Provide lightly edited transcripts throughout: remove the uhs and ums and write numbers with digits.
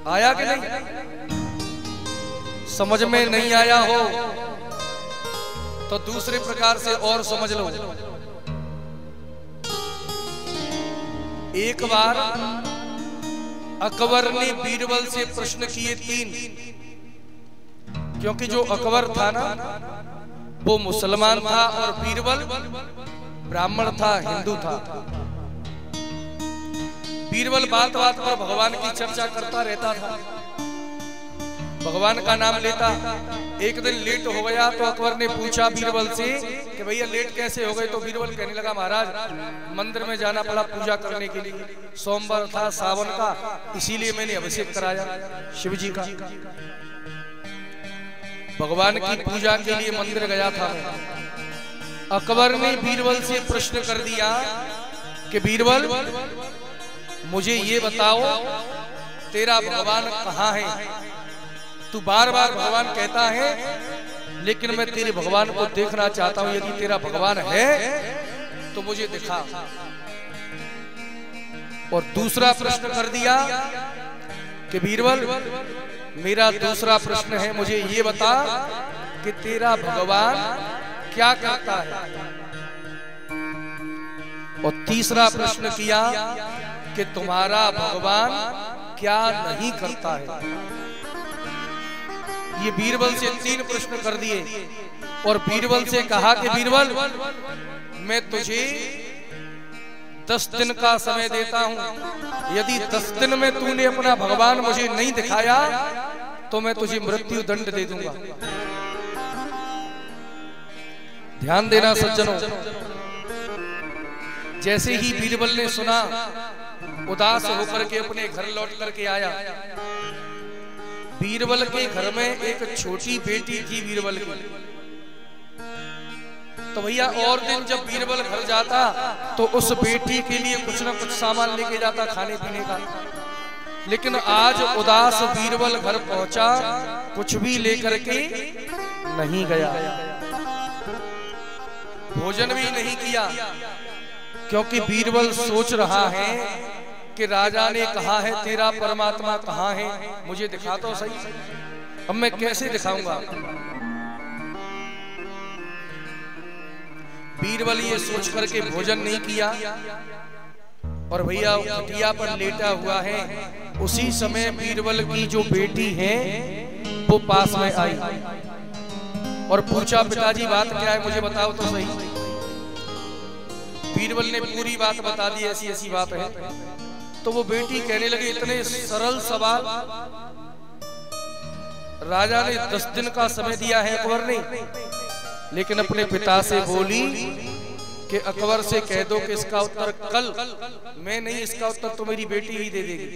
आया कि नहीं? समझ में नहीं आया हो तो दूसरे प्रकार से और समझ लो। एक बार अकबर ने बीरबल से प्रश्न किए 3, क्योंकि जो अकबर था ना वो मुसलमान था और बीरबल ब्राह्मण था, हिंदू था। बीरबल बात बात पर भगवान की चर्चा करता रहता था, भगवान का नाम लेता। एक दिन लेट हो गया तो अकबर ने पूछा बीरबल से कि भैया लेट कैसे हो गए? तो बीरबल कहने लगा महाराज मंदिर में जाना पड़ा पूजा करने के लिए, सोमवार था सावन का, इसीलिए मैंने अभिषेक कराया शिव जी का, भगवान की पूजा के लिए मंदिर गया था। अकबर ने बीरबल से प्रश्न कर दिया कि बीरबल मुझे ये बताओ तेरा भगवान कहाँ है? तू बार बार भगवान कहता है लेकिन मैं तेरे भगवान को देखना चाहता हूं, यदि तेरा भगवान है तो मुझे दिखा। और दूसरा प्रश्न कर दिया कि बीरबल मेरा दूसरा प्रश्न है, मुझे ये बता कि तेरा भगवान क्या करता है। और तीसरा प्रश्न किया कि तुम्हारा भगवान क्या नहीं करता है। ये बीरबल से 3 प्रश्न कर दिए और बीरबल से कहा कि बीरबल मैं तुझे 10 दिन का समय देता हूं, यदि 10 दिन में तूने अपना भगवान मुझे नहीं दिखाया तो मैं तुझे मृत्यु दंड दे दूंगा। ध्यान देना सज्जनों, जैसे ही बीरबल ने सुना उदास होकर के अपने घर लौट करके आया। बीरबल के घर में एक छोटी बेटी थी बीरबल की। तो भैया और दिन जब बीरबल घर जाता तो उस बेटी के लिए कुछ ना कुछ सामान लेके जाता खाने पीने का। लेकिन आज उदास बीरबल घर पहुंचा, कुछ भी लेकर के नहीं गया, भोजन भी नहीं किया, क्योंकि बीरबल सोच रहा है कि राजा ने कहा है तेरा परमात्मा कहाँ है, मुझे दिखा तो सही, अब मैं कैसे दिखाऊंगा। बीरबल ये सोच करके भोजन नहीं किया और भैया खटिया पर लेटा हुआ है। उसी समय बीरबल की जो बेटी है वो पास में आई और पूछा पिताजी बात क्या है, मुझे बताओ तो सही। बीरबल ने पूरी बात बता दी, ऐसी ऐसी बात है। तो वो बेटी कहने लगी इतने सरल सवाल, राजा ने 10 दिन का समय दिया है अकबर ने, लेकिन अपने पिता से बोली कि अकबर से कह दो कि इसका उत्तर कल, मैं नहीं, इसका उत्तर तो मेरी बेटी ही दे देगी।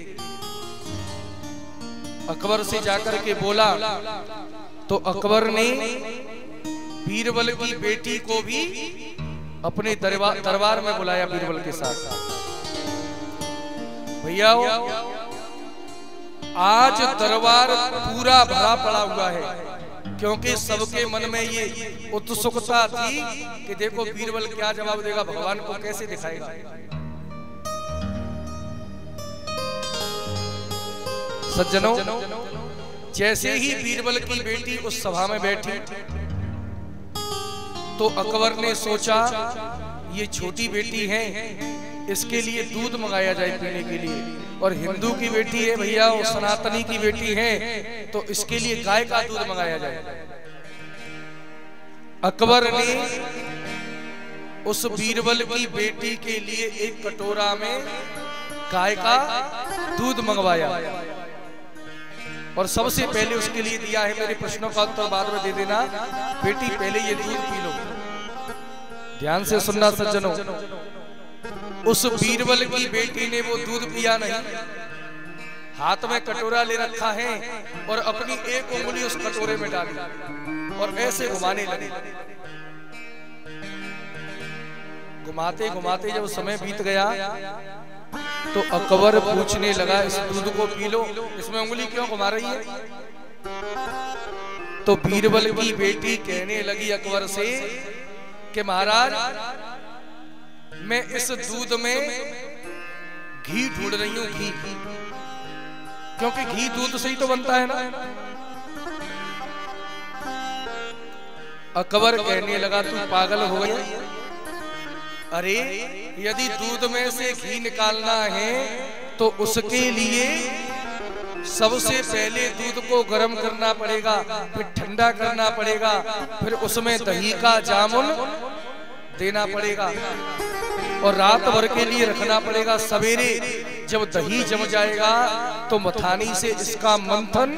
अकबर से जाकर के बोला तो अकबर ने बीरबल की बेटी को भी अपने दरबार में बुलाया बीरबल के साथ। भैया आज दरबार पूरा भरा पड़ा हुआ है, क्योंकि सबके मन में ये उत्सुकता थी कि देखो बीरबल क्या जवाब देगा, भगवान को कैसे दिखाएगा। सज्जनों, जैसे ही बीरबल की बेटी उस सभा में बैठी तो अकबर ने सोचा ये छोटी बेटी है, इसके लिए दूध मंगाया जाए पीने के लिए, और हिंदू की बेटी है भैया, वो सनातनी की बेटी है, तो इसके लिए गाय का दूध मंगाया जाए। अकबर ने उस बीरबल की बेटी के लिए एक कटोरा में गाय का दूध मंगवाया और सबसे पहले उसके लिए दिया है, मेरे प्रश्नों का उत्तर बाद में दे देना, बेटी पहले ये दूध पी लो। ध्यान से सुनना सज्जनों, उस बीरबल की बेटी ने वो दूध पिया नहीं, हाथ में कटोरा ले रखा है और अपनी एक उंगली उस कटोरे में डाली और ऐसे घुमाने लगी। घुमाते घुमाते जब समय बीत गया तो अकबर पूछने लगा इस दूध को पी लो, इसमें उंगली क्यों घुमा रही है? तो बीरबल की बेटी कहने लगी अकबर से कि महाराज मैं इस दूध में घी ढूंढ रही हूँ, घी। क्योंकि घी दूध से ही तो बनता है ना। अकबर कहने लगा तू पागल हो गया? अरे यदि दूध में से घी निकालना है तो उसके लिए सबसे पहले दूध को गर्म करना पड़ेगा, फिर ठंडा करना पड़ेगा, फिर उसमें दही का जामुन देना पड़ेगा और रात भर के लिए रखना पड़ेगा। सवेरे जब दही जम जाएगा तो मथानी से इसका मंथन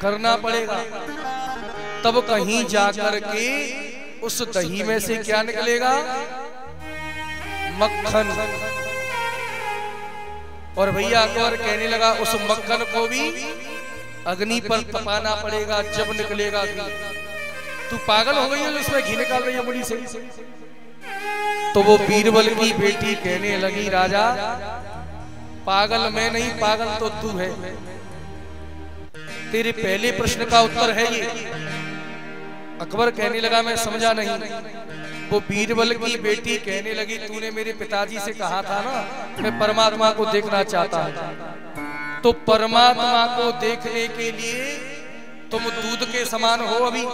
करना पड़ेगा, तब कहीं जाकर के उस दही में से क्या निकलेगा? मक्खन। और भैया अकबर कहने लगा उस मक्खन को भी अग्नि पर तपाना पड़ेगा, जब निकलेगा घी। तू पागल हो गई है उसमें घी निकाल रही है मुड़ी से? तो वो बीरबल की बेटी कहने लगी राजा पागल मैं नहीं, पागल तो तू है। तेरे पहले प्रश्न का उत्तर है ये। अकबर कहने लगा मैं समझा नहीं। वो बीरबल की बेटी कहने लगी तूने मेरे पिताजी से कहा था ना मैं परमात्मा को देखना चाहता हूं, तो परमात्मा को देखने के लिए तुम दूध के समान हो। अभी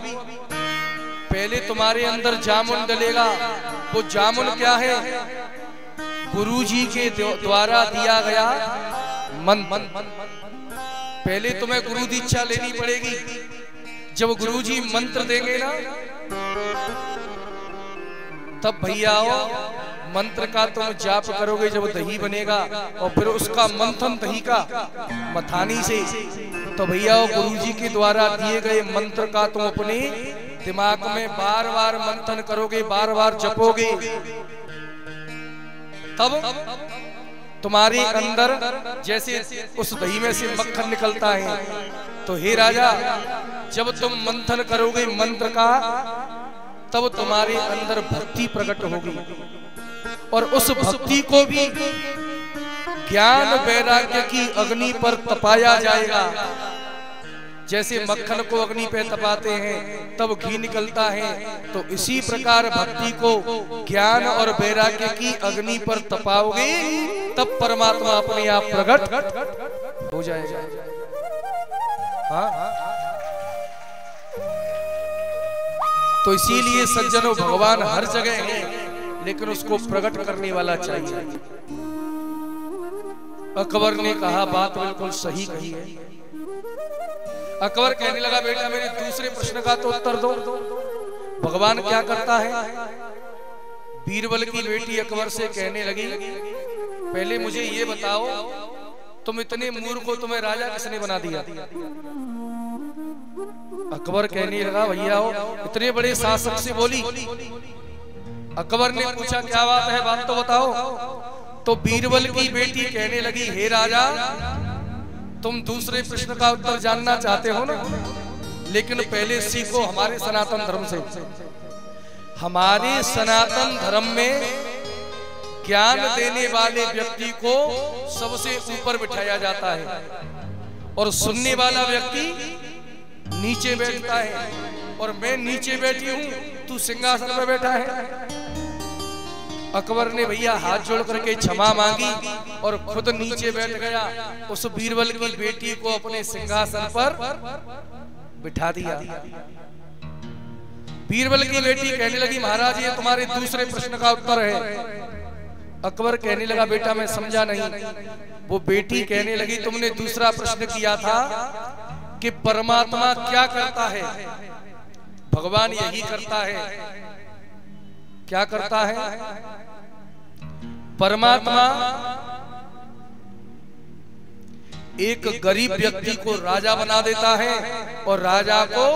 पहले तुम्हारे अंदर जामुन डलेगा। वो जामुन क्या है? गुरुजी के द्वारा दिया गया मंत्र। पहले तुम्हें गुरु दीक्षा लेनी पड़ेगी। जब गुरुजी मंत्र देंगे ना तब भैया मंत्र का तुम जाप करोगे, जब दही बनेगा और फिर उसका मंथन दही का मथानी से, तो भैया गुरुजी के द्वारा दिए गए मंत्र का तुम अपने दिमाग में बार बार मंथन करोगे, बार बार जपोगे, तब तुम्हारे अंदर जैसे उस दही में से मक्खन निकलता है। तो हे राजा जब तुम मंथन करोगे मंत्र का तब तुम्हारे अंदर भक्ति प्रकट होगी और उस भक्ति को भी ज्ञान वैराग्य की अग्नि पर तपाया जाएगा। जैसे मक्खन को अग्नि पे तपाते हैं तब घी निकलता है, तो इसी प्रकार भक्ति को ज्ञान और वैराग्य की अग्नि पर तपाओगे तब परमात्मा अपने आप प्रकट हो जाएगा। हाँ? तो इसीलिए सज्जनों भगवान हर जगह है, लेकिन उसको प्रकट करने वाला चाहिए। अकबर ने कहा बात बिल्कुल सही कही है। अकबर कहने लगा बेटा मेरे दूसरे प्रश्न का तो उत्तर दो, भगवान क्या करता है? बीरबल की बेटी अकबर से कहने लगी पहले मुझे ये बताओ तुम इतने मूर्ख हो, तुम्हें राजा किसने बना दिया? अकबर कहने लगा भैया इतने बड़े शासक से बोली। अकबर ने पूछा क्या बात है, बात तो बताओ। तो बीरबल की बेटी कहने लगी हे राजा तुम दूसरे प्रश्न का उत्तर जानना चाहते हो ना, लेकिन पहले सीखो हमारे सनातन धर्म से। हमारे सनातन धर्म में ज्ञान देने वाले व्यक्ति को सबसे ऊपर बिठाया जाता है और सुनने वाला व्यक्ति नीचे बैठता है। और मैं नीचे बैठी हूं, तू सिंहासन पर बैठा है। अकबर ने भैया हाथ जोड़ करके क्षमा मांगी और खुद नीचे बैठ गया। उस बीरबल की बेटी को अपने सिंहासन पर बिठा दिया। बीरबल की बेटी कहने लगी महाराज ये तुम्हारे दूसरे प्रश्न का उत्तर है। अकबर कहने लगा बेटा मैं समझा नहीं। वो बेटी कहने लगी तुमने दूसरा प्रश्न किया था कि परमात्मा क्या करता है? भगवान यही करता है। क्या करता है? परमात्मा एक गरीब व्यक्ति को राजा बना देता है और राजा को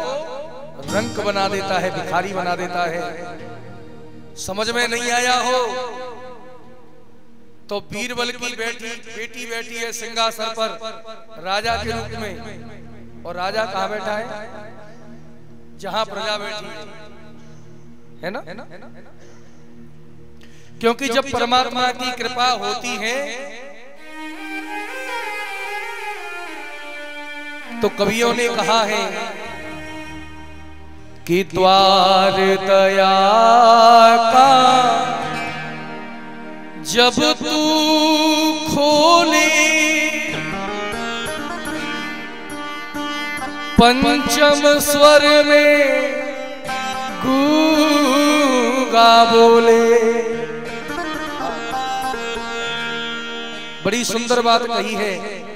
रंक बना देता है, भिखारी बना देता है। समझ में नहीं आया हो तो बीरबल की बेटी बैठी है सिंहासन पर राजा के रूप में, और राजा कहाँ बैठा है? जहां प्रजा बैठी है ना? क्योंकि जब परमात्मा की कृपा होती है तो कवियों ने कहा है कि द्वार दया का जब तू खोले पंचम स्वर में गूंगा बोले। बड़ी सुंदर बात कही है।